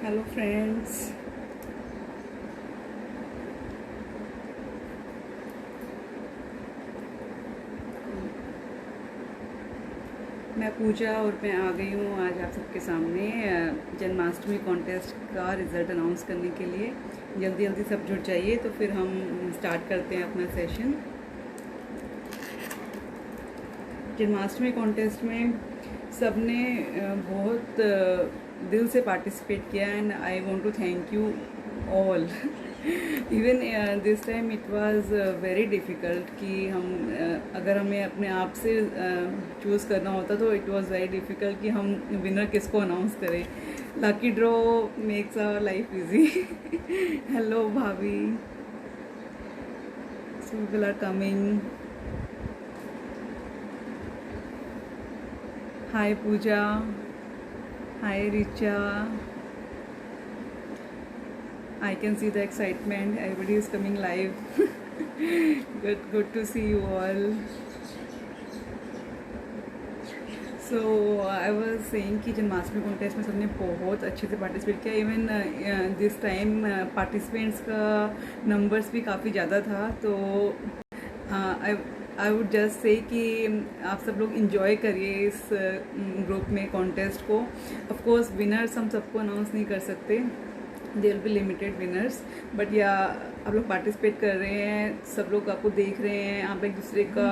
Hello friends. मैं पूजा और मैं आ गई हूँ आज आप सबके सामने जन्माष्टमी कॉन्टेस्ट का रिज़ल्ट अनाउंस करने के लिए। जल्दी जल्दी सब जुट जाइए तो फिर हम स्टार्ट करते हैं अपना सेशन। जन्माष्टमी कॉन्टेस्ट में सबने बहुत दिल से पार्टिसिपेट किया and I want to thank you all. Even this time it was very difficult कि हम अगर हमें अपने आप से चूज़ करना होता तो इट वाज वेरी डिफ़िकल्ट कि हम विनर किसको अनाउंस करें। Lucky draw makes our life easy. Hello भाभी, so people are coming. Hi Pooja, hi Richa. I can see the excitement. Everybody is coming live. Good to see you all. So I was saying कि Janmashtami contest में सबने बहुत अच्छे से participate किया। Even this time participants का numbers भी काफ़ी ज़्यादा था। तो आई वुड जस्ट से कि आप सब लोग इंजॉय करिए इस ग्रुप में कॉन्टेस्ट को। ऑफ कोर्स विनर्स हम सबको अनाउंस नहीं कर सकते, there will be limited winners, but या आप लोग पार्टिसिपेट कर रहे हैं, सब लोग आपको देख रहे हैं, आप एक दूसरे का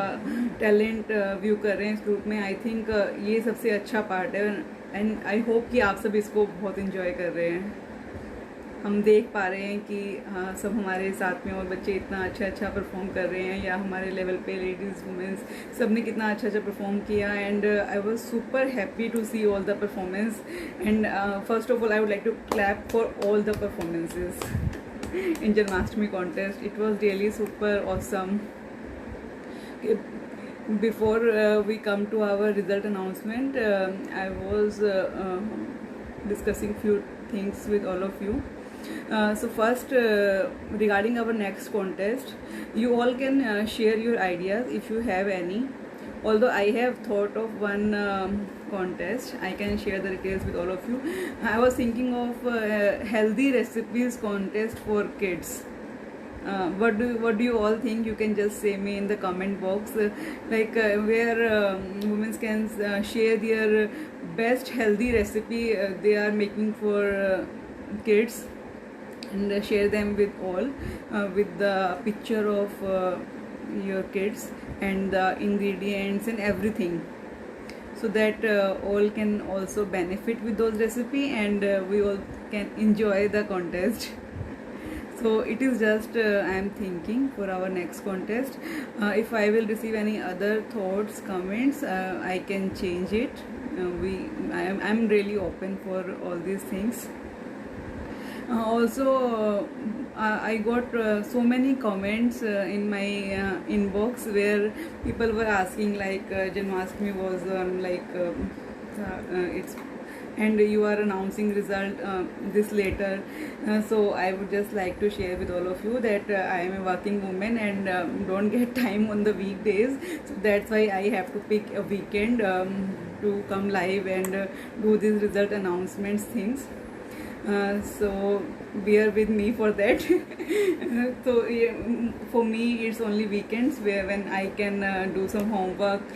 टैलेंट व्यू कर रहे हैं इस ग्रुप में। आई थिंक ये सबसे अच्छा पार्ट है एंड आई होप कि आप सब इसको बहुत इंजॉय कर रहे हैं। हम देख पा रहे हैं कि हाँ, सब हमारे साथ में और बच्चे इतना अच्छा परफॉर्म कर रहे हैं, या हमारे लेवल पे लेडीज़ वुमेंस सब ने कितना अच्छा परफॉर्म किया। And I was super happy to see all the performance and first of all I would like to clap for all the performances in Janmashtami contest. It was really super awesome. Before we come to our result announcement, I was discussing few things with all of you. So first, regarding our next contest, you all can share your ideas if you have any. Although I have thought of one contest, I can share the details with all of you. I was thinking of healthy recipes contest for kids. What do you all think? You can just say me in the comment box, where women can share their best healthy recipe they are making for kids, and share them with all with the picture of your kids and the ingredients and everything, so that all can also benefit with those recipe and we all can enjoy the contest. So it is just I am thinking for our next contest. If I will receive any other thoughts, comments, I can change it. I'm really open for all these things. Also, I got so many comments in my inbox where people were asking like Janmashtami was it's and you are announcing result this later. So I would just like to share with all of you that I am a working woman and don't get time on the weekdays, so that's why I have to pick a weekend to come live and do these result announcements things. So bear with me for that. So for me it's only weekends when I can do some homework.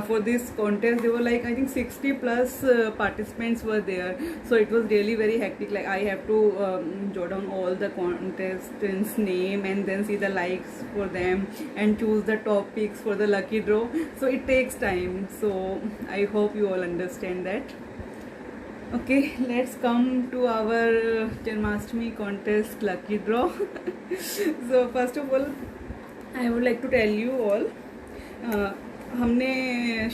For this contest there were I think 60 plus participants were there, so it was really very hectic. I have to jot down all the contestants name and then see the likes for them and choose the top picks for the lucky draw, so it takes time. So I hope you all understand that. Okay, let's come to our Janmashtami contest lucky draw. So first of all I would like to tell you all, हमने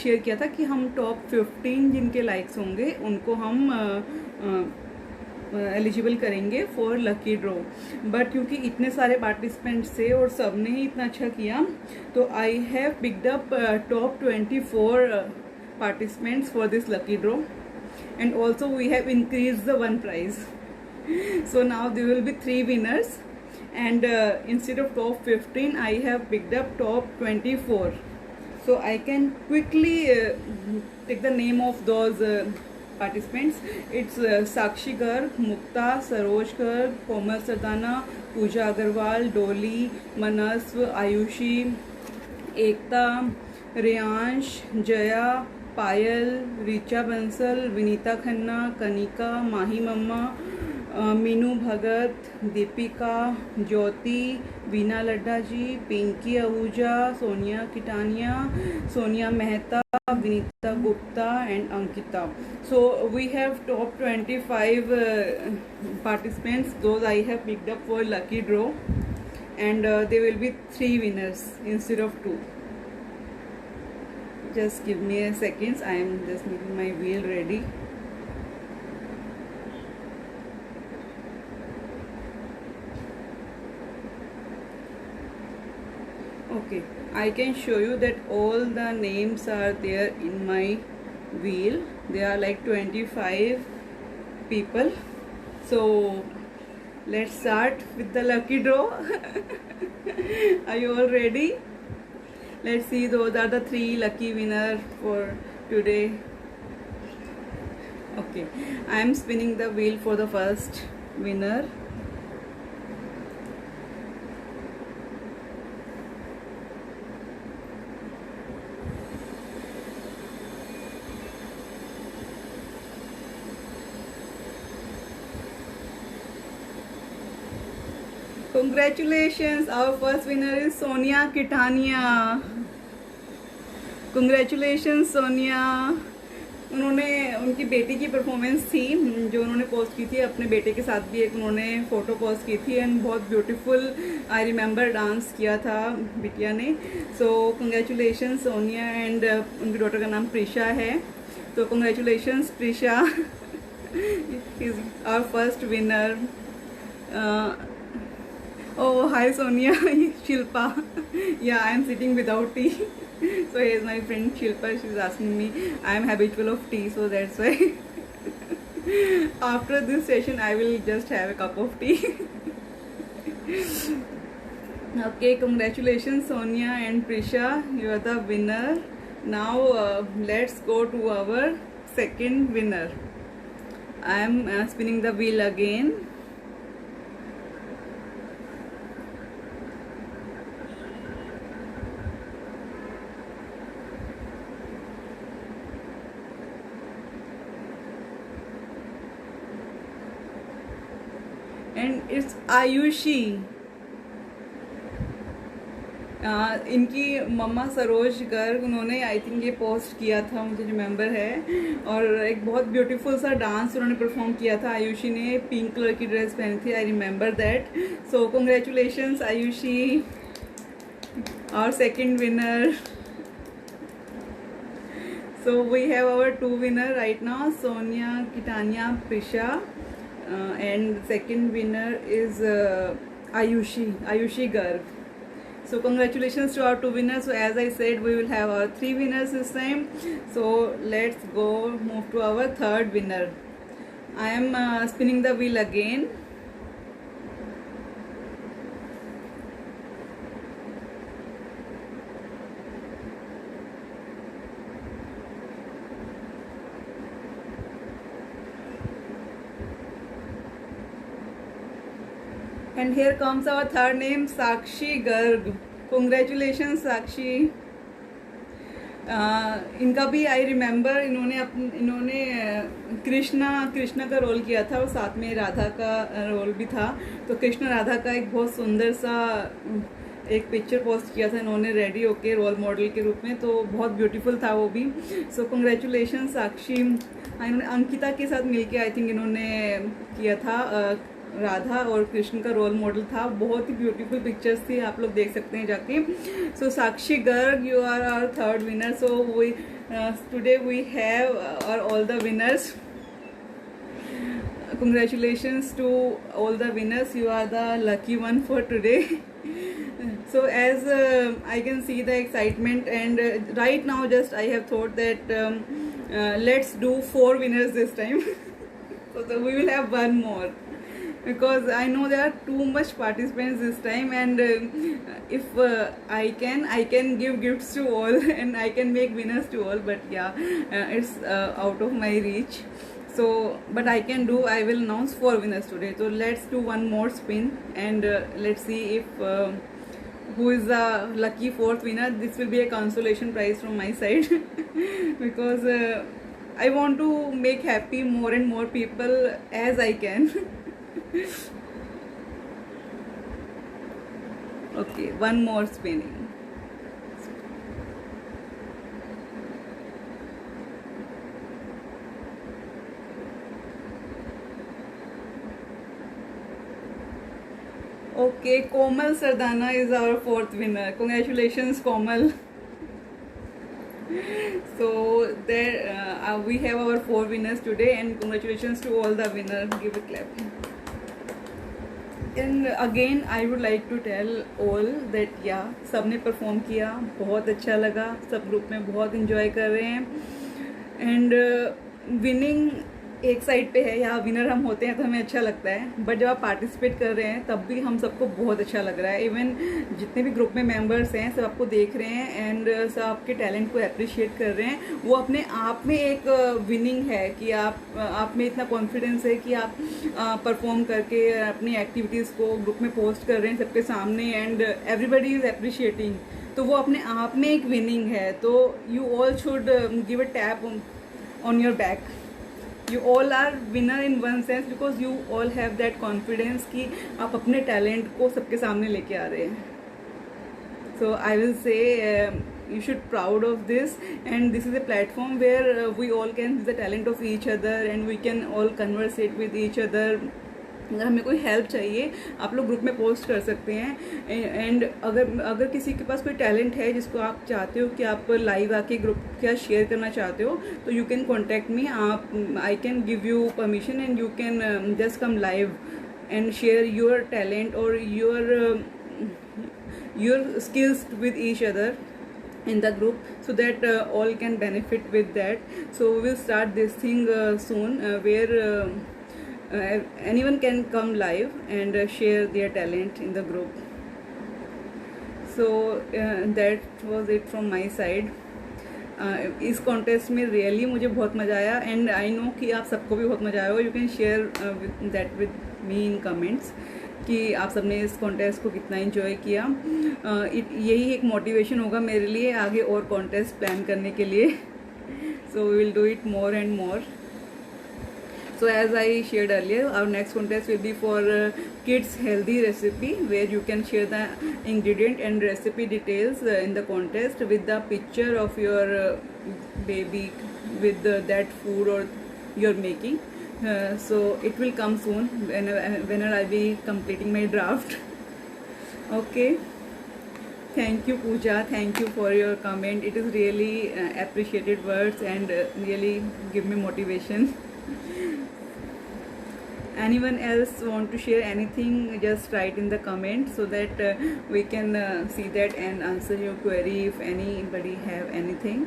share किया था कि हम top 15 जिनके likes होंगे उनको हम eligible करेंगे फॉर लकी ड्रॉ। बट क्योंकि इतने सारे पार्टिसिपेंट्स थे और सब ने ही इतना अच्छा किया, तो I have picked up top 24 participants for this lucky draw. And also we have increased the one prize. So now there will be 3 winners, and instead of top 15 I have picked up top 24. So I can quickly take the name of those participants. It's Sakshi Garg, Mukta, Saroj Garg, Komal Sardana, Pooja Agarwal, Dolly, Manasv, Ayushi, Ekta, Reyansh, Jaya, Payal, Richa Bansal, Vinita Khanna, Kanika, Mahi Mamma, Meenu Bhagat, Deepika, Jyoti, Veena Ladda ji, Pinky Ahuja, Sonia Kitania, Sonia Mehta, Vineeta Gupta and Ankita. So we have top 25 participants. Those I have picked up for lucky draw, and there will be 3 winners instead of 2. Just give me a second. I am just making my wheel ready. Okay, I can show you that all the names are there in my wheel. There are like 25 people. So let's start with the lucky draw. Are you all ready? Let's see, those are the 3 lucky winners for today. Okay, I am spinning the wheel for the first winner. Congratulations, our first winner is Sonia Kitania. Congratulations Sonia. उन्होंने उनकी बेटी की performance थी जो उन्होंने post की थी, अपने बेटे के साथ भी एक उन्होंने फ़ोटो पोस्ट की थी एंड बहुत ब्यूटीफुल आई रिमेंबर डांस किया था बिटिया ने. सो कंग्रेचुलेशन सोनिया एंड उनकी डॉटर का नाम प्रिशा है. तो congratulations Prisha, is our first winner. Oh, hi Sonia, Shilpa. Yeah, I am sitting without tea. So here's my friend Shilpa. She's asking me. I am habitual of tea, so that's why. After this session, I will just have a cup of tea. Okay, congratulations Sonia and Prisha. You are the winner. Now let's go to our second winner. I am spinning the wheel again. And it's Ayushi. इनकी मम्मा सरोज गर्ग, उन्होंने I think ये post किया था, मुझे remember है. और एक बहुत ब्यूटीफुल सा डांस उन्होंने परफॉर्म किया था. आयुषी ने पिंक कलर की ड्रेस पहनी थी, I remember that. So congratulations Ayushi, और second winner. So we have our 2 winner right now, Sonia Kitania, Prisha. And second winner is Ayushi Garg. So congratulations to our 2 winners. So as I said, we will have our 3 winners this time. So let's move to our third winner. I am spinning the wheel again. And here comes our third name, Sakshi Garg. Congratulations Sakshi. इनका भी I remember, इन्होंने कृष्णा का role किया था और साथ में राधा का रोल भी था. तो कृष्ण राधा का एक बहुत सुंदर सा एक पिक्चर पोस्ट किया था इन्होंने रेडी होके रोल मॉडल के रूप में. तो बहुत ब्यूटीफुल था वो भी. सो कंग्रेचुलेशन साक्षी. इन्होंने अंकिता के साथ मिलके आई थिंक इन्होंने किया था, राधा और कृष्ण का रोल मॉडल था. बहुत ही ब्यूटीफुल पिक्चर्स थी, आप लोग देख सकते हैं जाके. So Sakshi Garg, you are our third winner. So we today we have our all the winners. Congratulations to all the winners. You are the lucky one for today. So as I can see the excitement, and right now just I have thought that let's do 4 winners this time. So we will have one more, because I know there are too much participants this time, and if I can give gifts to all and I can make winners to all, but yeah, it's out of my reach. So but I can do, I will announce 4 winners today. So let's do one more spin and let's see if who is the lucky 4th winner. This will be a consolation prize from my side because I want to make happy more and more people as I can. Okay, one more spinning. Okay, Komal Sardana is our 4th winner. Congratulations, Komal. So there we have our 4 winners today, and congratulations to all the winners. Give a clap. And again I would like to tell all that yeah, सबने perform किया, बहुत अच्छा लगा, सब group में बहुत enjoy कर रहे हैं. एंड विनिंग एक साइड पे है, यहाँ विनर हम होते हैं तो हमें अच्छा लगता है, बट जब आप पार्टिसिपेट कर रहे हैं तब भी हम सबको बहुत अच्छा लग रहा है. इवन जितने भी ग्रुप में मेंबर्स हैं सब आपको देख रहे हैं एंड सब आपके टैलेंट को अप्रिशिएट कर रहे हैं. वो अपने आप में एक विनिंग है कि आप में इतना कॉन्फिडेंस है कि आप परफॉर्म करके अपनी एक्टिविटीज़ को ग्रुप में पोस्ट कर रहे हैं सबके सामने एंड एवरीबडी इज़ अप्रिशिएटिंग. तो वो अपने आप में एक विनिंग है. तो you all should give a tap on your back. You all are winner in one sense because you all have that confidence कि आप अपने talent को सबके सामने लेके आ रहे हैं. So I will say you should proud of this, and this is a platform where we all can see the talent of each other and we can all conversate with each other. अगर हमें कोई help चाहिए आप लोग group में post कर सकते हैं. एंड अगर किसी के पास कोई टैलेंट है जिसको आप चाहते हो कि आप लाइव आके ग्रुप क्या शेयर करना चाहते हो, तो you can contact me. I can give you permission and you can just come live and share your talent और your skills with each other in the group so that all can benefit with that. So we will start this thing soon where anyone can come live and share their talent in the group. So that was it from my side. इस contest में really मुझे बहुत मज़ा आया and I know कि आप सबको भी बहुत मज़ा आया. You can share that with me in comments कि आप सबने इस कॉन्टेस्ट को कितना एंजॉय किया. यही एक मोटिवेशन होगा मेरे लिए आगे और कॉन्टेस्ट प्लान करने के लिए. So we will do it more and more. So as I shared earlier, our next contest will be for kids healthy recipe, where you can share the ingredient and recipe details in the contest with the picture of your baby with that food or you're making. So it will come soon whenever I'll be completing my draft. Okay. Thank you, Pooja. Thank you for your comment. It is really appreciated words and really give me motivation. Anyone else want to share anything, just write in the comments so that we can see that and answer your query if anybody have anything.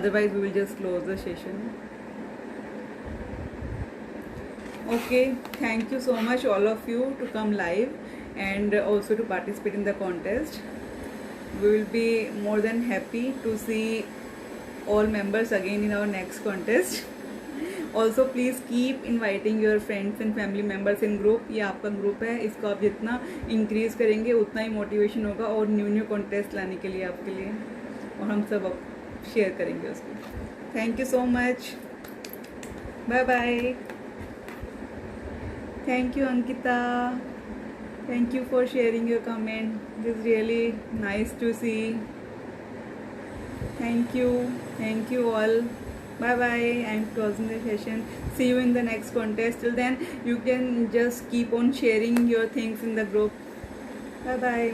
Otherwise we will just close the session. Okay, thank you so much all of you to come live and also to participate in the contest. We will be more than happy to see all members again in our next contest. Also please keep inviting your friends and family members in group. ये आपका group है, इसको आप जितना increase करेंगे उतना ही motivation होगा और न्यू कॉन्टेस्ट लाने के लिए आपके लिए, और हम सब अब शेयर करेंगे उसको. Thank you so much. Bye bye. Thank you Ankita. Thank you for sharing your comment. This really nice to see. Thank you all. Bye bye. I'm closing the session. See you in the next contest. Till then you can just keep on sharing your things in the group. Bye bye.